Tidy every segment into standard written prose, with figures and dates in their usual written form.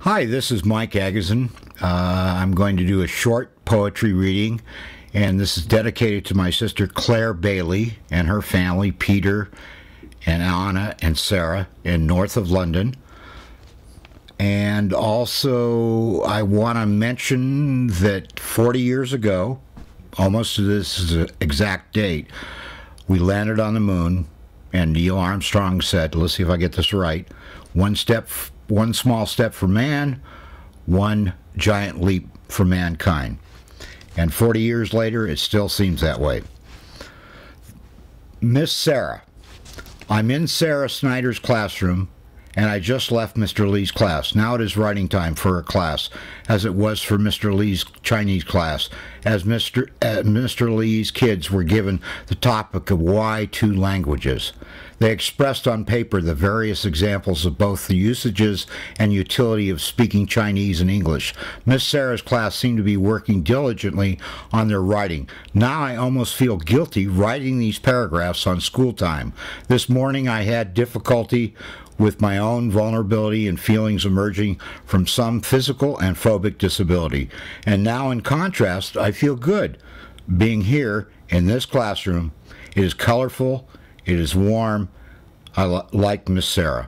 Hi, this is Mike Aguzin. I'm going to do a short poetry reading, and this is dedicated to my sister Claire Bailey and her family, Peter and Anna and Sarah, in north of London. And also, I want to mention that 40 years ago, almost to this exact date, we landed on the moon, and Neil Armstrong said, let's see if I get this right, one small step for man, one giant leap for mankind. And 40 years later, it still seems that way. Miss Sarah. I'm in Sarah Snyder's classroom, and I just left Mr. Lee's class. Now it is writing time for her class, as it was for Mr. Lee's Chinese class, as Mr. Lee's kids were given the topic of why two languages. They expressed on paper the various examples of both the usages and utility of speaking Chinese and English. Miss Sarah's class seemed to be working diligently on their writing. Now I almost feel guilty writing these paragraphs on school time. This morning I had difficulty with my own vulnerability and feelings emerging from some physical and phobic disability. And now, in contrast, I feel good being here in this classroom. It is colorful, it is warm. I like Miss Sarah.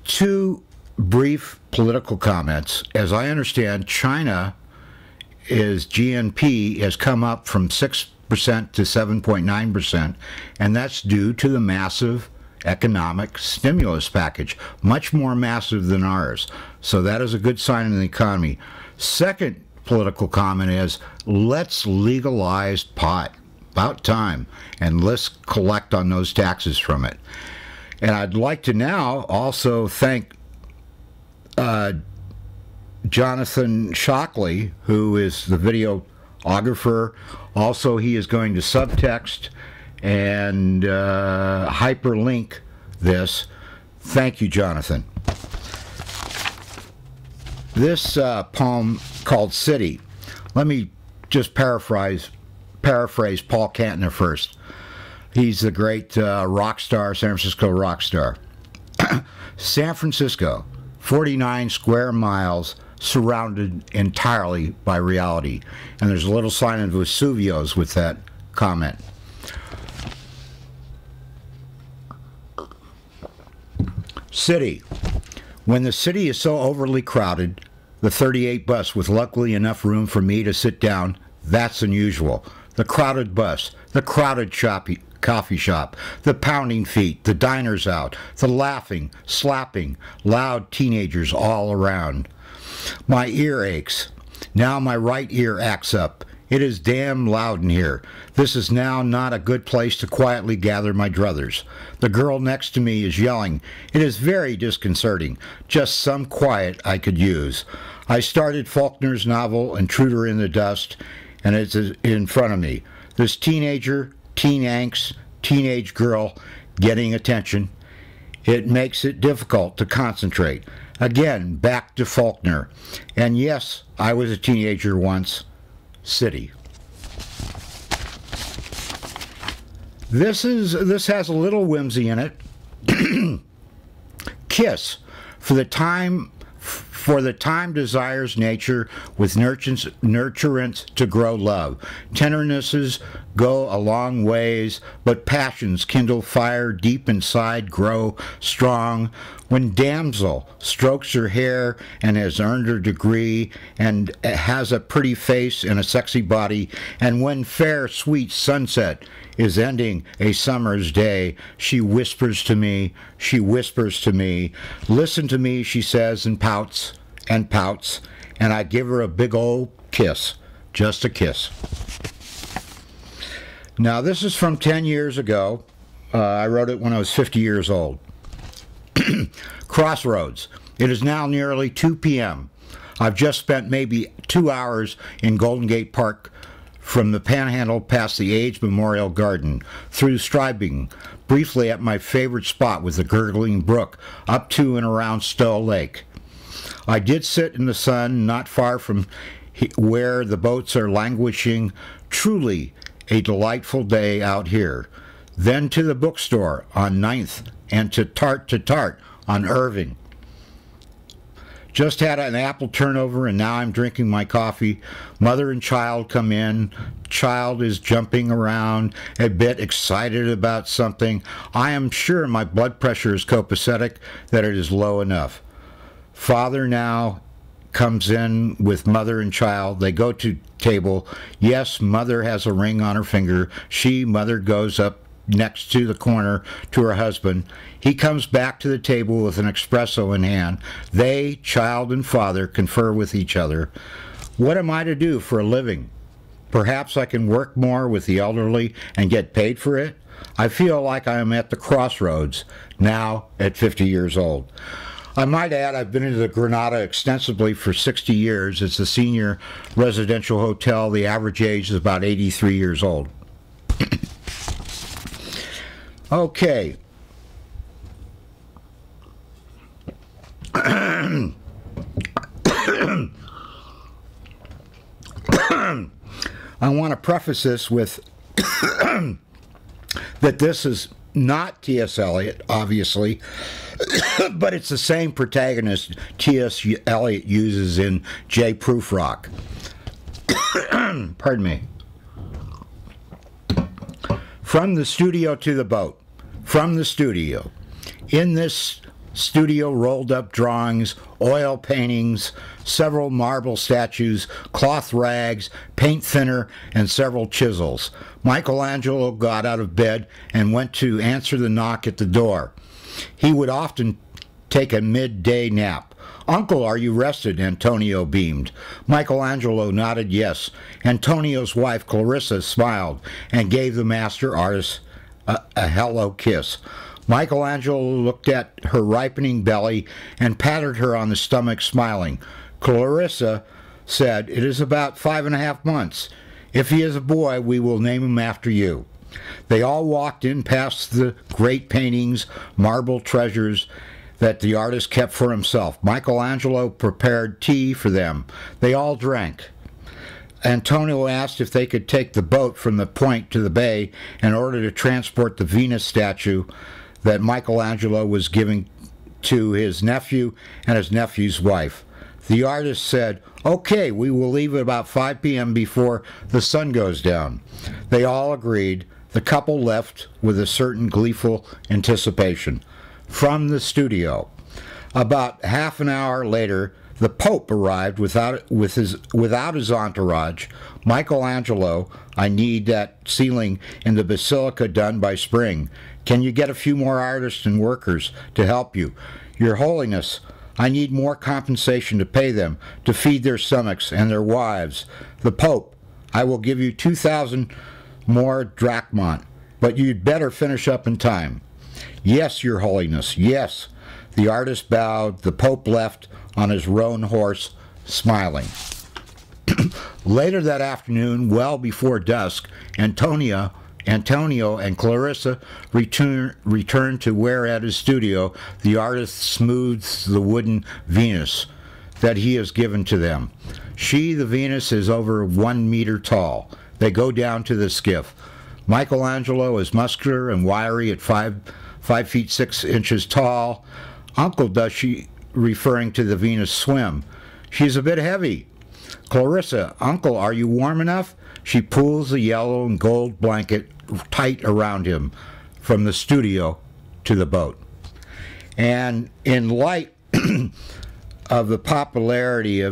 Two brief political comments. As I understand, China is GNP has come up from 6% to 7.9%, and that's due to the massive economic stimulus package, much more massive than ours. So that is a good sign in the economy. Second political comment is, let's legalize pot. About time. And let's collect on those taxes from it. And I'd like to now also thank Jonathan Shockley, who is the videographer. Also, he is going to subtext and hyperlink this. Thank you, Jonathan. This poem called City. Let me just paraphrase Paul Kantner first. He's the great rock star, San Francisco rock star. San Francisco, 49 square miles, surrounded entirely by reality. And there's a little sign of Vesuvius with that comment. City. When the city is so overly crowded, the 38 bus with luckily enough room for me to sit down, that's unusual. The crowded bus, the crowded coffee shop, the pounding feet, the diners out, the laughing, slapping, loud teenagers all around. My ear aches. Now my right ear acts up. It is damn loud in here. This is now not a good place to quietly gather my druthers. The girl next to me is yelling. It is very disconcerting. Just some quiet I could use. I started Faulkner's novel, Intruder in the Dust, and it's in front of me. This teenager, teen angst, teenage girl getting attention. It makes it difficult to concentrate. Again, back to Faulkner. And yes, I was a teenager once. City. This has a little whimsy in it. Kiss. For the time desires nature with nurturance to grow love. Tendernesses go a long ways, but passions kindle fire deep inside, grow strong. When damsel strokes her hair and has earned her degree and has a pretty face and a sexy body, and when fair sweet sunset is ending a summer's day, she whispers to me, listen to me, she says, and pouts, and I give her a big old kiss, just a kiss. Now this is from 10 years ago. I wrote it when I was 50 years old. Crossroads. It is now nearly 2 p.m. I've just spent maybe 2 hours in Golden Gate Park, from the Panhandle past the Age Memorial Garden, through Stribing, briefly at my favorite spot with the gurgling brook, up to and around Stowe Lake. I did sit in the sun not far from where the boats are languishing. Truly a delightful day out here. Then to the bookstore on 9th and to Tart on Irving. Just had an apple turnover and now I'm drinking my coffee. Mother and child come in. Child is jumping around, a bit excited about something. I am sure my blood pressure is copacetic, that it is low enough. Father now comes in with mother and child. They go to table. Yes, mother has a ring on her finger. Mother, goes up next to the corner to her husband. He comes back to the table with an espresso in hand. They, child and father, confer with each other. What am I to do for a living? Perhaps I can work more with the elderly and get paid for it? I feel like I am at the Crossroads, now at 50 years old. I might add I've been into the Granada extensively for 60 years. It's a senior residential hotel. The average age is about 83 years old. Okay. I want to preface this with that this is not T.S. Eliot, obviously, but it's the same protagonist T.S. Eliot uses in J. Prufrock. Pardon me. From the studio to the boat. From the studio. In this studio, rolled up drawings, oil paintings, several marble statues, cloth rags, paint thinner, and several chisels. Michelangelo got out of bed and went to answer the knock at the door. He would often take a midday nap. "Uncle, are you rested?" Antonio beamed. Michelangelo nodded yes. Antonio's wife, Clarissa, smiled and gave the master artist a hello kiss. Michelangelo looked at her ripening belly and patted her on the stomach, smiling. Clarissa said, "It is about 5.5 months. If he is a boy, we will name him after you." They all walked in past the great paintings, marble treasures that the artist kept for himself. Michelangelo prepared tea for them. They all drank. Antonio asked if they could take the boat from the point to the bay in order to transport the Venus statue that Michelangelo was giving to his nephew and his nephew's wife. The artist said, "Okay, we will leave at about 5 p.m. before the sun goes down." They all agreed. The couple left with a certain gleeful anticipation. From the studio. About half an hour later, the Pope arrived without his entourage. "Michelangelo, I need that ceiling in the basilica done by spring. Can you get a few more artists and workers to help you? Your Holiness, I need more compensation to pay them, to feed their stomachs and their wives." The Pope, "I will give you 2,000 more drachma, but you'd better finish up in time." "Yes, Your Holiness, yes." The artist bowed. The Pope left on his roan horse, smiling. Later that afternoon, well before dusk, Antonio and Clarissa returned to where at his studio the artist smooths the wooden Venus that he has given to them. The Venus, is over 1 meter tall. They go down to the skiff. Michelangelo is muscular and wiry at 5 feet 6 inches tall. "Uncle, does she," referring to the Venus, "swim?" "She's a bit heavy." Clarissa, "Uncle, are you warm enough?" She pulls the yellow and gold blanket tight around him from the studio to the boat. And in light of the popularity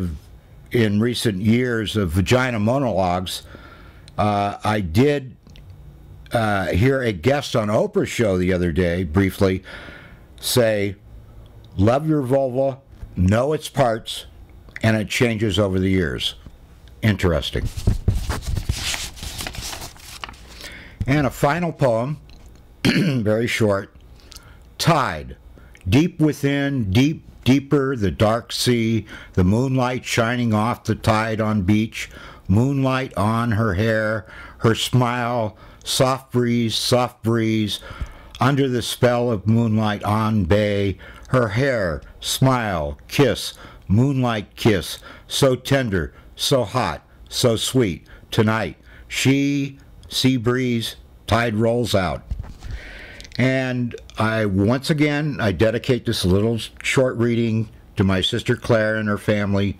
in recent years of vagina monologues, I did hear a guest on Oprah's show the other day briefly say, "Love your vulva, know its parts, and it changes over the years." Interesting. And a final poem, very short. Tide. Deep within, deeper, the dark sea, the moonlight shining off the tide on beach, moonlight on her hair, her smile, soft breeze, under the spell of moonlight on bay, her hair, smile, kiss, moonlight kiss, so tender, so hot, so sweet, tonight, she, sea breeze, tide rolls out. And once again, I dedicate this little short reading to my sister Claire and her family,